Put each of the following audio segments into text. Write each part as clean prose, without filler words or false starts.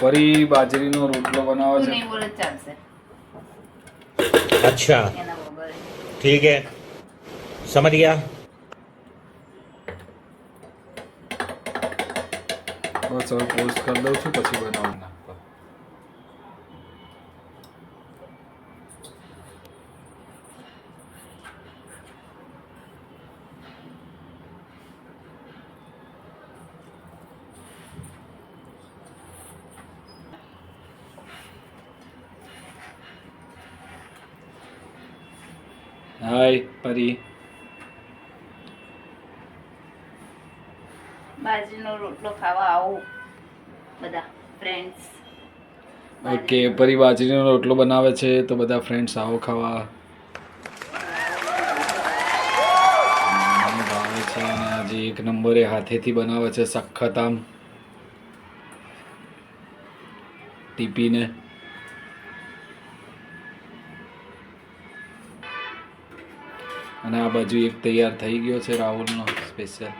પરી બાજરીનો રોટલો બનાવે તું છે. નહીં બોલે ચાલશે अच्छा એના વગર ठीक है समझ गया બસ હવે પોઝ કરી દઉં છું પછી બનાવી નાખવા. હાય પરી. બાજરીનો રોટલો ખાવા આવો બધા ફ્રેન્ડ્સ. ઓકે પરી બાજરીનો રોટલો બનાવે છે તો બધા ફ્રેન્ડ્સ આવો ખાવા. મને ભાવે છે અને આજે એક નંબરે હાથેથી બનાવે છે સખત આમ ટીપીને. અને આ બાજુ એક તૈયાર થઈ ગયો છે રાહુલનો સ્પેશિયલ.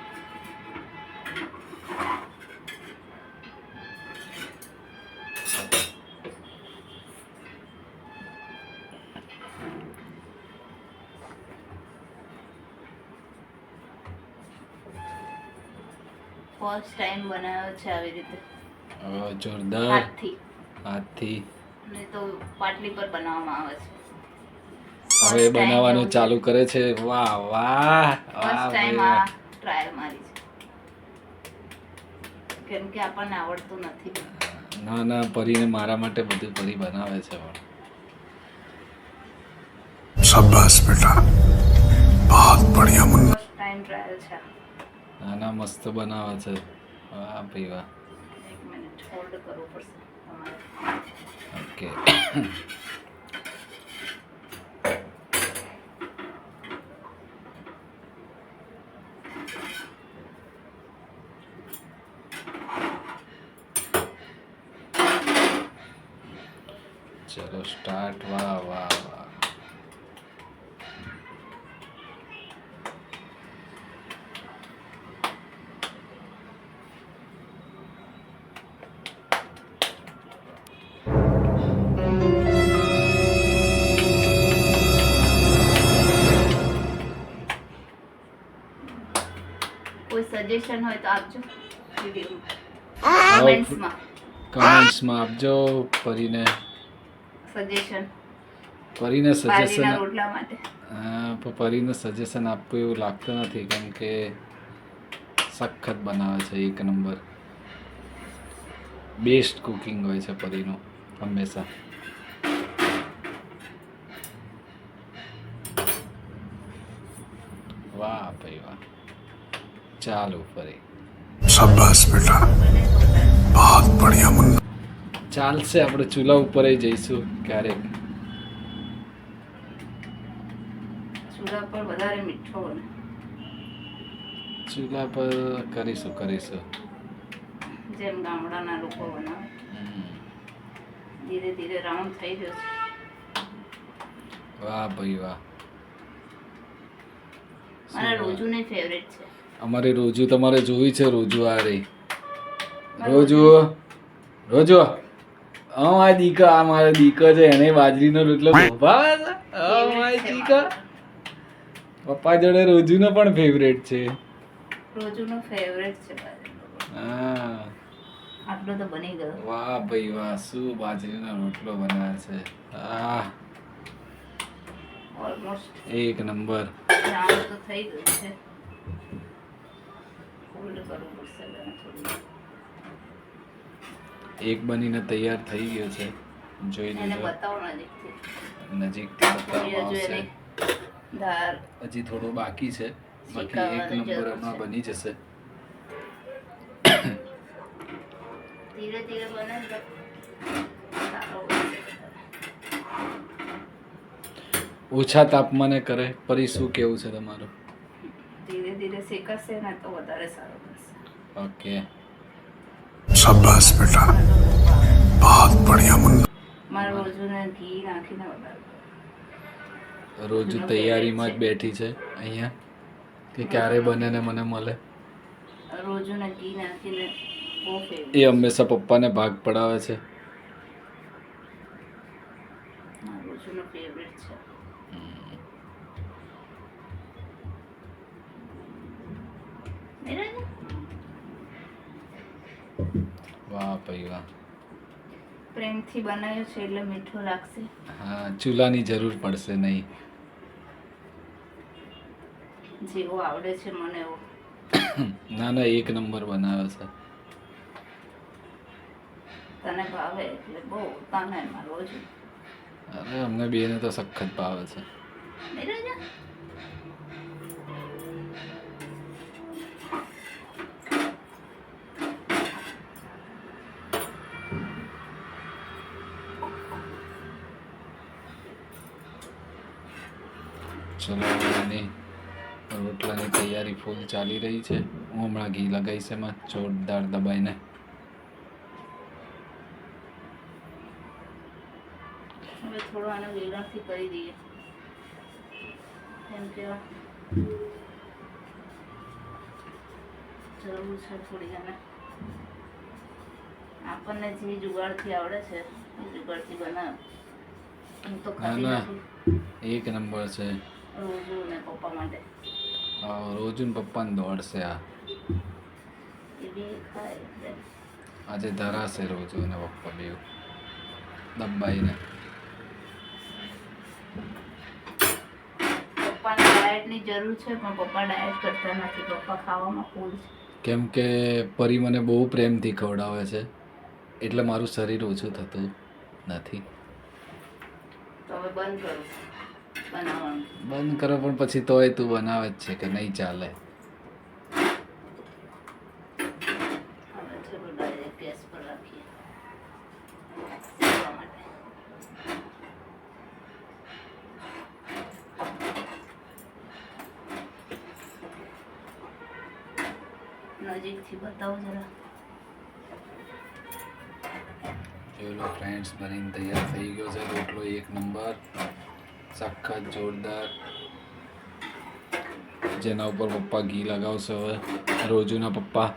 ફર્સ્ટ ટાઈમ બનાવ્યો છે આવી રીતે જોરદાર હાથથી. હાથથી. ને તો પાટલી પર બનાવવામાં આવે છે. હવે બનાવવાનું ચાલુ કરે છે. વાહ વાહ ફર્સ્ટ વાહ ટાઈમ ભાઈ આ વાહ. ટ્રાય મારી છે કેમ કે આપણને આવડતું નથી. ના ના પરીને મારા માટે બધું પરી બનાવે છે પણ. शाबाश बेटा बहुत बढ़िया मुन्ना ફર્સ્ટ ટાઈમ ટ્રાયલ છે. ના ના મસ્ત બનાવે છે. વાહ ભાઈ વાહ. એક મિનિટ હોલ્ડ કરવું પડશે તમારે. ઓકે. ચલો સ્ટાર્ટ. વાહ વાહ વાહ. કોઈ સજેશન હોય તો આપજો વિડીયોમાં કમેન્ટ્સમાં. કમેન્ટ્સમાં આપજો પરીને સજેશન પરીને સજેશન. બાજરીના રોટલા માટે. પણ પરીને સજેશન આપવું એવું લાગતું નથી કેમ કે સખત બનાવે છે એક નંબર. બેસ્ટ કુકિંગ હોય છે પરીનું હંમેશા. વાહ ભાઈ વાહ. ચાલો ફરી शाबाश बेटा बहुत बढ़िया मुन्ना ચાલશે. આપણે ચૂલા ઉપર જઈશું ક્યારેક. ચૂલા પર વધારે મીઠો બને. ચૂલા પર કરીશું કરીશું. જેમ ગામડાના લોકો બનાવે. ધીરે ધીરે રાઉન્ડ થઈ જશે. વાહ ભાઈ વાહ. મારા રોજુની ફેવરેટ છે. અમારી રોજુ તમારે જોવી છે. રોજુ આ રહી. રોજુ રોજુ આ દીકા. આ મારા દીકા છે એને બાજરીનો રોટલો બહુ ભાવે છે. મારી દીકા પપ્પા જોડે રોજુનો પણ ફેવરેટ છે. રોજુનો ફેવરેટ છે બાજરીનો રોટલો. હા આટલો તો બની ગયો. વાહ ભાઈ વાહ. શું બાજરીનો રોટલો બનાવે છે. આહ ઓલમોસ્ટ એક નંબર. રાઉન્ડ તો થઈ ગયું છે. હોલ્ડ કરવું પડશે બને થોડું. એક બનીને તૈયાર થઈ ગયો છે. જોઈ એને લેજો બતાવો નજીકથી. નજીકથી હજુ બતાવવામાં આવશે. એની ધાર હજી થોડું બાકી છે. બાકી એક શીખવવાની નંબર જરૂર હમણાં છે. બની જશે. ધીરે ધીરે બને ને તો સારો બનશે. ઓછા તાપમાને કરે. પરી શું કેવું છે તમારું? ધીરે ધીરે શેકાશે ને તો વધારે સારું બનશે. ઓકે. शाबाश बेटा बहुत बढ़िया मुन्ना મારા રોજુને ઘી નાખીને વધારે. રોજુ તૈયારીમાં જ બેઠી છે અહીંયા કે ક્યારે બને ને મને મળે. રોજુને ઘી નાખીને બહુ ફેવરેટ. એ હંમેશા પપ્પાને ભાગ પડાવે છે. મારું રોજુનો ફેવરેટ છે. બરાબર? વાહ ભાઈ વાહ. પ્રેમથી બનાવ્યો છે એટલે મીઠું લાગશે. હા, ચૂલાની જરૂર પડશે નહીં. જેવો આવડે છે મને એવો. ના ના, એક નંબર બનાવ્યો છે. તને ભાવે એટલે બહુ. તને એમાં રોજ અરે અમને બેને તો સખત ભાવે છે. બરાબર? ચલો એની રોટલાની તૈયારી ફૂલ ચાલી રહી છે. હું હમણાં ઘી લગાવીશ એમાં જોરદાર દબાઈને. હવે થોડું આને વેલણથી કરી દઈએ કેમ કે જરૂર છે થોડી આને. આપણને જે જુગાડથી આવડે છે એ જુગાડથી બનાવ. હું તો ખાતી ના. નથી. એક નંબર છે. રોજુ ને પપ્પા માટે રોજુન પપ્પાને દોડશે આ. એ બી ખાય એટલે આજે ધરાશે રોજુ અને પપ્પા બેવ દબાઈને. પપ્પાને ડાયટની જરૂર છે પણ પપ્પા ડાયટ કરતા નથી. પપ્પા ખાવામાં ફૂલ છે. કેમ કે પરી મને બહુ પ્રેમથી ખવડાવે છે એટલે મારું શરીર ઓછું થતું નથી. તો હવે બંધ કરું બનાવવાનું. બંધ કરો પણ પછી તોય તું બનાવે જ છે કે નહીં ચાલે. હવે થોડું ડાયરેક્ટ ગેસ પર રાખીએ શેકવા માટે. નજીકથી બતાવો જરા. ચલો ફ્રેન્ડ્સ, બનીને તૈયાર થઈ ગયો છે રોટલો એક નંબર સખત જોરદાર, જેના ઉપર પપ્પા ઘી લગાવશે હવે. રોજુના પપ્પા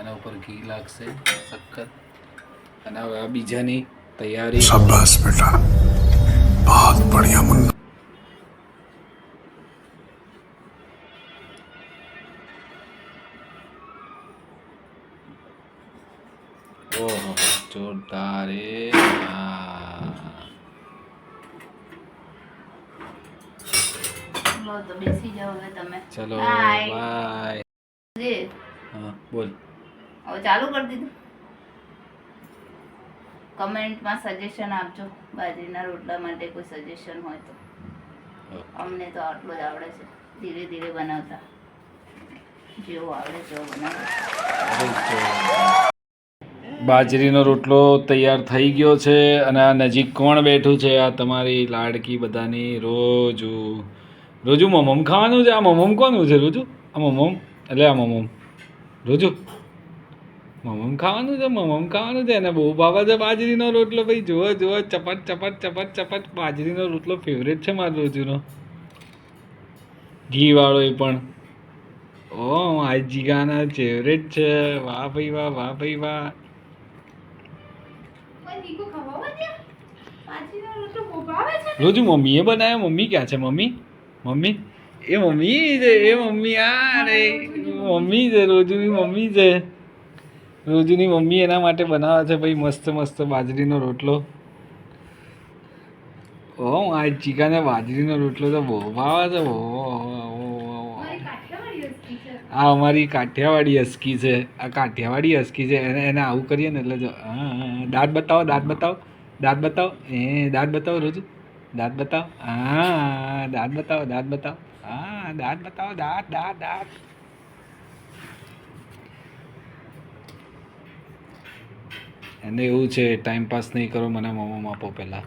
એના ઉપર ઘી લાગશે સખત. અને હવે આ બીજાની તૈયારી. शाबाश बेटा, बहुत बढ़िया मुन्ना. ઓહો જોરદાર. લો તો બેસી જાઓ હવે તમે. ચલો Bye. બાય. જે હા બોલ. હવે ચાલુ કરી દીધું. કમેન્ટમાં સજેશન આપજો બાજરીના રોટલા માટે કોઈ સજેશન હોય તો. અમને તો આટલું જ આવડે છે ધીરે ધીરે બનાવતા. જેવું આવડે તેવું બનાવે. બાજરીનો રોટલો તૈયાર થઈ ગયો છે અને આ નજીક કોણ બેઠું છે? આ તમારી લાડકી બધાની રોજુ. રોજુ મમમ ખાવાનું છે. આ મમમ કોનું છે રોજુ? આ મમમ એટલે આ મમમ રોજુ મમમ ખાવાનું છે. મમમ ખાવાનું છે એને બહુ ભાવે છે બાજરીનો રોટલો. ભાઈ જુઓ જુઓ, ચપટ ચપટ ચપટ ચપટ. બાજરીનો રોટલો ફેવરેટ છે મારો રોજુનો. ઘી વાળો એ પણ. ઓ આ જીગાના ફેવરેટ છે. વાહ ભાઈ વાહ, વાહ ભાઈ વાહ. રોજુ મમ્મીએ બનાવ્યો. મમ્મી ક્યાં છે? મમ્મી મમ્મી એ મમ્મી છે. એ મમ્મી આ રે મમ્મી છે. રોજુની મમ્મી છે. રોજુની મમ્મી એના માટે બનાવે છે ભાઈ મસ્ત મસ્ત બાજરીનો રોટલો. ઓ આ ચીકાને બાજરીનો રોટલો તો બહુ ભાવે છે. આ અમારી કાઠિયાવાડી હસ્કી છે. આ કાઠિયાવાડી હસ્કી છે. એને આવું કરીએ ને એટલે જો દાંત બતાવો, દાંત બતાવો, દાંત બતાવો. દાંત બતાવો રોજુ, દાંત બતાવો. હા દાંત બતાવો, દાંત બતાવો. હા દાંત બતાવો, દાંત દાંત દાંત. એને એવું છે ટાઈમ પાસ નહીં કરો, મને મમમ આપો પહેલાં.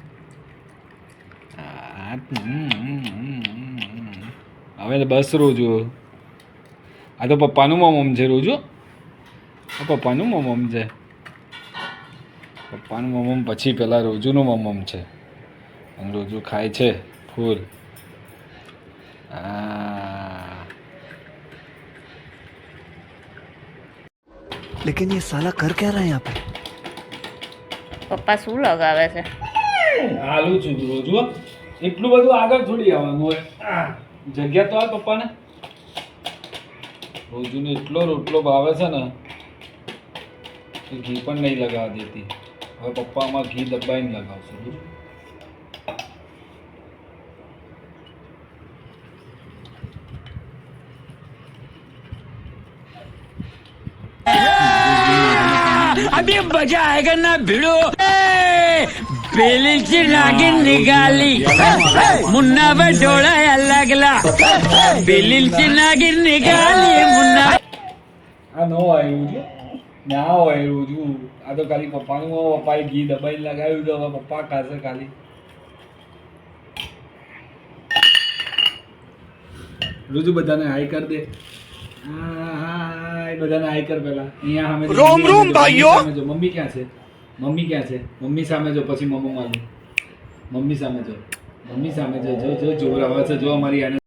હવે બસ રોજુ. આ તો પપ્પાનું મમમ છે રોજુ. આ પપ્પાનું મમમ છે. પપ્પાનું મમમ પછી પેલા રોજુનું મમમ છે. અને રોજુ ખાય છે ફૂલ. लेकिन ये साला कर क्या रहा है यहाँ पे? પપ્પા શું લગાવે છે? હાલું છું રોજુ. એટલું બધું આગળ થોડી આવવાનું હોય. જગ્યા તો આ પપ્પાને. રોજુને એટલો રોટલો ભાવે છે ને કે ઘી પણ નહીં લગાવવા દેતી. હવે પપ્પા આમાં ઘી દબાઈને લગાવશે. अभी मजा आएगा ना भिड़ो बेली से नागिन निकाली मुन्ना पे डोड़ा लगला बेली से नागिन निकाली मुन्ना આ નો આવ્યું છે ના આવ્યું છું. આ તો ખાલી પપ્પાનું પપ્પાએ ઘી દબાઈને લગાવ્યું તો હવે પપ્પા ખાશે ખાલી. રોજુ બધાને હાઈ કર દે. હાય બધાને હાઈ કર પેલા. અહીંયા સામે રોમ રોમ ભાઈઓ. મમ્મી ક્યાં છે? મમ્મી ક્યાં છે? મમ્મી સામે જો પછી મમ્મી માલું. મમ્મી સામે જો. મમ્મી સામે જો જો જો જોર આવે છે જો અમારી આને